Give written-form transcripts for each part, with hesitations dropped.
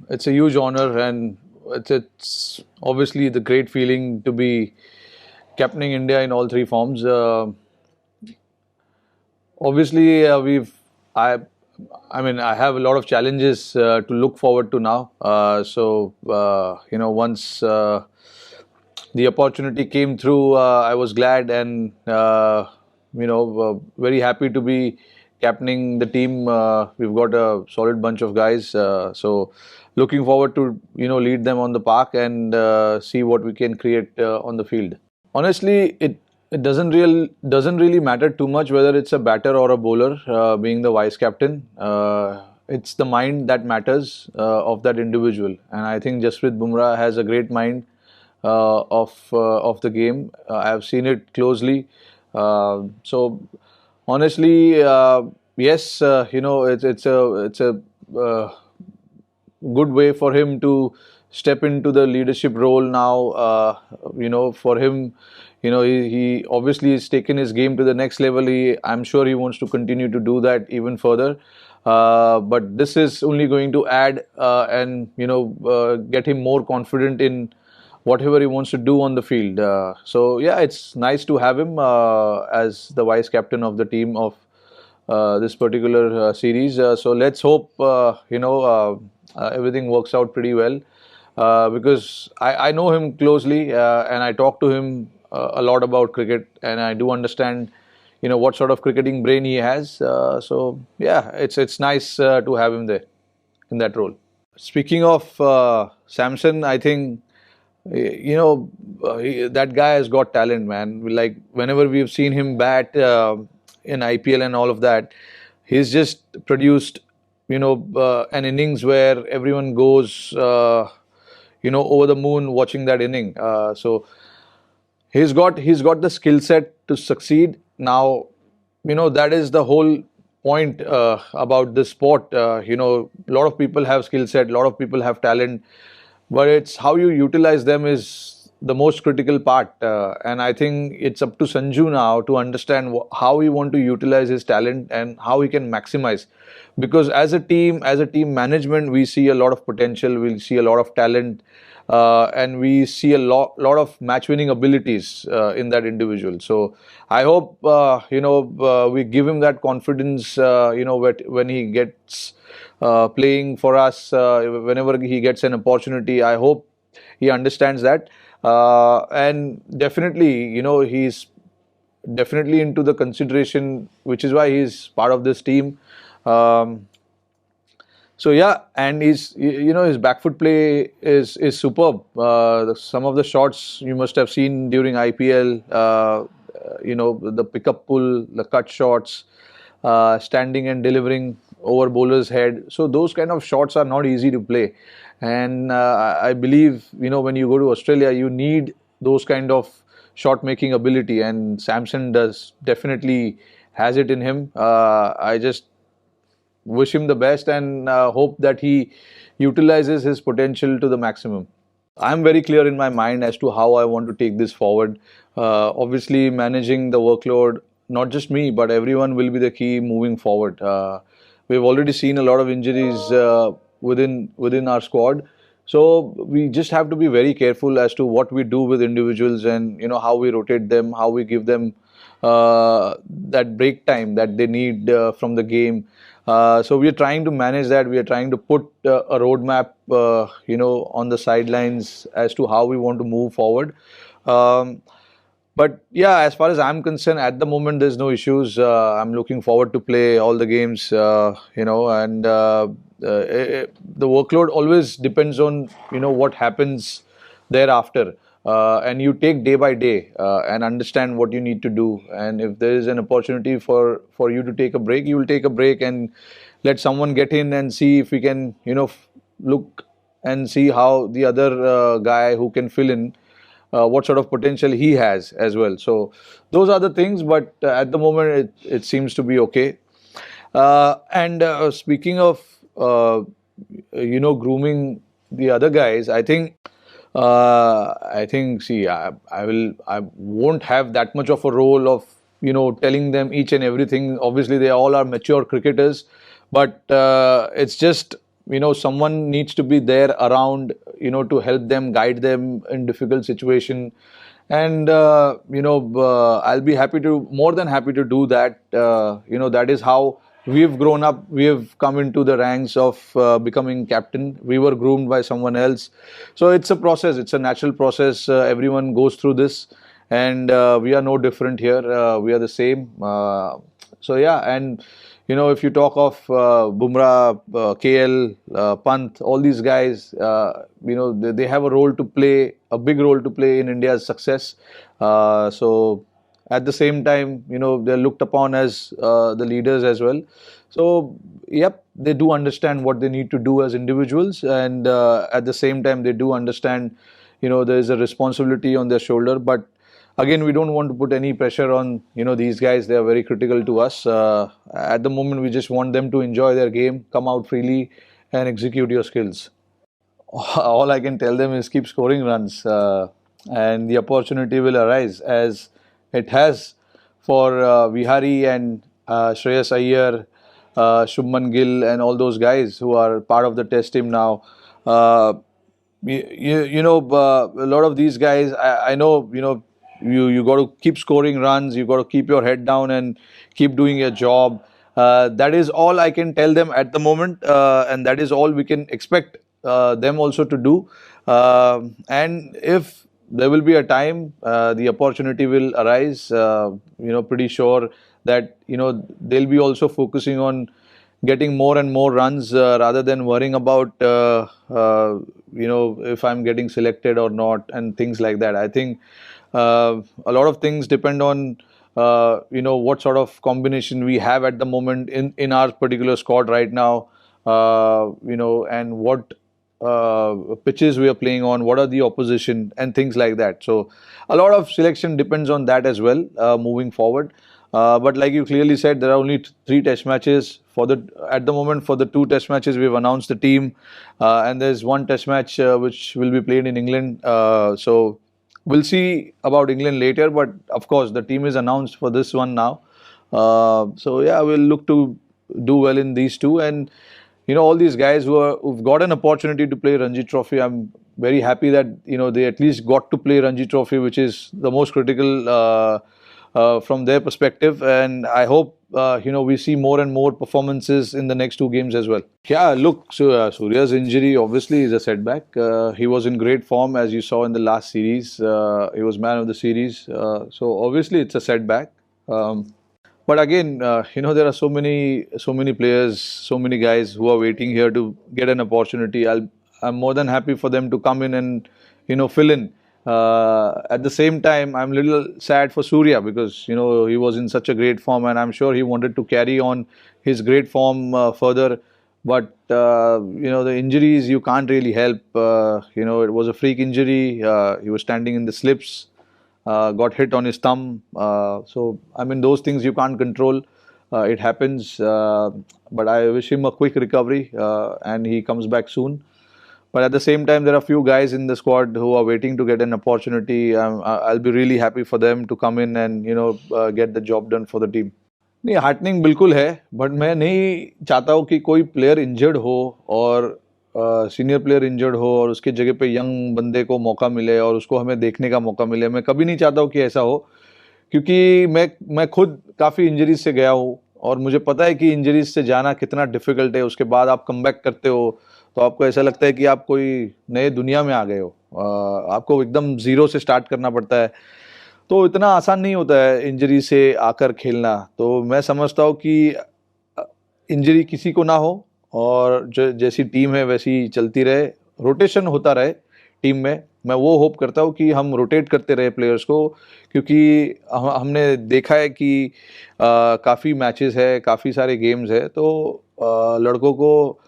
it's a huge honor, and it's obviously the great feeling to be captaining India in all three forms. Obviously, I I mean, I have a lot of challenges to look forward to now. Once the opportunity came through, I was glad and very happy to be captaining the team. We've got a solid bunch of guys, so looking forward to lead them on the park and see what we can create on the field. Honestly, it doesn't really matter too much whether it's a batter or a bowler being the vice captain. It's the mind that matters of that individual, and I think Jasprit Bumrah has a great mind of the game. I have seen it closely. So honestly, yes, it's a good way for him to step into the leadership role now. For him, he obviously has taken his game to the next level. I'm sure he wants to continue to do that even further. But this is only going to add and get him more confident in whatever he wants to do on the field. So yeah, it's nice to have him as the vice captain of the team of this particular series. So let's hope everything works out pretty well because I know him closely and I talk to him a lot about cricket, and I do understand what sort of cricketing brain he has. So yeah, it's nice to have him there in that role. Speaking of Samson, I think that guy has got talent, man. Like whenever we've seen him bat in IPL and all of that, he's just produced an innings where everyone goes over the moon watching that inning. So he's got the skill set to succeed. Now that is the whole point about this sport. A lot of people have skill set, a lot of people have talent, but it's how you utilize them is the most critical part. And I think it's up to Sanju now to understand how he want to utilize his talent and how he can maximize. Because as a team management, we see a lot of potential, we see a lot of talent, and we see a lot of match winning abilities in that individual. So I hope we give him that confidence. When he gets playing for us, whenever he gets an opportunity, I hope he understands that. And definitely, he's definitely into the consideration, which is why he's part of this team. Um, so yeah, and his back foot play is superb. Some of the shots you must have seen during IPL. The pickup pull, the cut shots, standing and delivering over bowler's head. So those kind of shots are not easy to play, and I believe when you go to Australia, you need those kind of shot making ability, and Samson does definitely has it in him. I just wish him the best and hope that he utilizes his potential to the maximum. I'm very clear in my mind as to how I want to take this forward. Obviously, managing the workload, not just me, but everyone will be the key moving forward. We've already seen a lot of injuries within our squad, so we just have to be very careful as to what we do with individuals and how we rotate them, how we give them that break time that they need from the game. So we are trying to manage that. We are trying to put a roadmap, on the sidelines as to how we want to move forward. Um, but yeah, as far as I'm concerned, at the moment there's no issues. I'm looking forward to play all the games, and the workload always depends on what happens thereafter. And you take day by day and understand what you need to do. And if there is an opportunity for you to take a break, you will take a break and let someone get in and see if we can look and see how the other guy who can fill in what sort of potential he has as well. So those are the things, but at the moment it seems to be okay. And speaking of grooming the other guys, see, I won't have that much of a role of telling them each and everything. Obviously they all are mature cricketers, but it's just someone needs to be there around, to help them, guide them in difficult situation. And I'll be more than happy to do that. That is how we've grown up. We have come into the ranks of becoming captain. We were groomed by someone else. So it's a process, it's a natural process. Everyone goes through this, and we are no different here. We are the same. So yeah. And if you talk of Bumrah, KL, Pant, all these guys, they have a role to play, a big role to play in India's success. So at the same time, they're looked upon as the leaders as well. So yep, they do understand what they need to do as individuals, and at the same time, they do understand, there is a responsibility on their shoulder. But again, we don't want to put any pressure on these guys. They are very critical to us. At the moment, we just want them to enjoy their game, come out freely, and execute your skills. All I can tell them is keep scoring runs, and the opportunity will arise, as it has for Vihari and Shreyas Iyer, Shubman Gill, and all those guys who are part of the test team now. Uh, a lot of these guys, I know, you got to keep scoring runs, you got to keep your head down and keep doing your job. That is all I can tell them at the moment, and that is all we can expect them also to do. And if there will be a time, the opportunity will arise. Pretty sure that they'll be also focusing on getting more and more runs, rather than worrying about if I'm getting selected or not, and things like that. I think a lot of things depend on what sort of combination we have at the moment in our particular squad right now, and what pitches we are playing on, what are the opposition, and things like that. So a lot of selection depends on that as well, moving forward. But like you clearly said, there are only three test matches at the moment. For the two test matches, we've announced the team, and there's one test match which will be played in England. So we'll see about England later, but of course the team is announced for this one now. So yeah, we'll look to do well in these two. And all these guys who've got an opportunity to play Ranji Trophy, I'm very happy that they at least got to play Ranji Trophy, which is the most critical from their perspective. And I hope we see more and more performances in the next two games as well. Yeah, look, so Surya's injury obviously is a setback. He was in great form, as you saw in the last series. He was man of the series. So obviously it's a setback. But again, there are so many players, so many guys who are waiting here to get an opportunity. I'm more than happy for them to come in and fill in. At the same time, I'm a little sad for Surya, because he was in such a great form, and I'm sure he wanted to carry on his great form further. But the injuries you can't really help. It was a freak injury. He was standing in the slips, got hit on his thumb. So I mean, those things you can't control. It happens. But I wish him a quick recovery, and he comes back soon. But at the same time, there are a few guys in the squad who are waiting to get an opportunity. I'll be really happy for them to come in and get the job done for the team. नहीं, heartening बिल्कुल है, but मैं नहीं चाहता हूँ कि कोई player injured हो और सीनियर प्लेयर इंजर्ड हो और उसकी जगह पे यंग बंदे को मौका मिले और उसको हमें देखने का मौका मिले. मैं कभी नहीं चाहता हूँ कि ऐसा हो, क्योंकि मैं खुद काफ़ी इंजरीज से गया हूँ और मुझे पता है कि इंजरीज से जाना कितना डिफिकल्ट है. उसके बाद आप कमबैक करते हो तो आपको ऐसा लगता है कि आप कोई नए दुनिया में आ गए हो. आपको एकदम ज़ीरो से स्टार्ट करना पड़ता है, तो इतना आसान नहीं होता है इंजरी से आकर खेलना. तो मैं समझता हूँ कि इंजरी किसी को ना हो और जैसी टीम है वैसी चलती रहे, रोटेशन होता रहे टीम में. मैं वो होप करता हूँ कि हम रोटेट करते रहे प्लेयर्स को, क्योंकि हमने देखा है कि काफ़ी मैचेस है, काफ़ी सारे गेम्स है, तो लड़कों को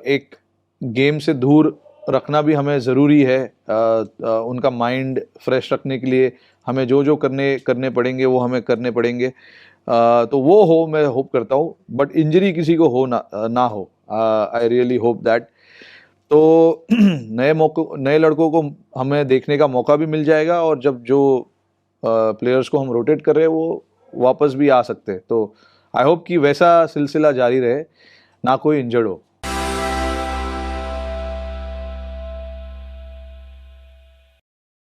एक गेम से दूर रखना भी हमें ज़रूरी है. उनका माइंड फ्रेश रखने के लिए हमें जो करने पड़ेंगे वो हमें करने पड़ेंगे. तो वो मैं होप करता हूँ, बट इंजरी किसी को हो ना हो. I really hope that. तो नए लड़कों को हमें देखने का मौका भी मिल जाएगा, और जब जो प्लेयर्स को हम रोटेट कर रहे हैं वो वापस भी आ सकते हैं. तो आई होप कि वैसा सिलसिला जारी रहे, ना कोई इंजर्ड हो.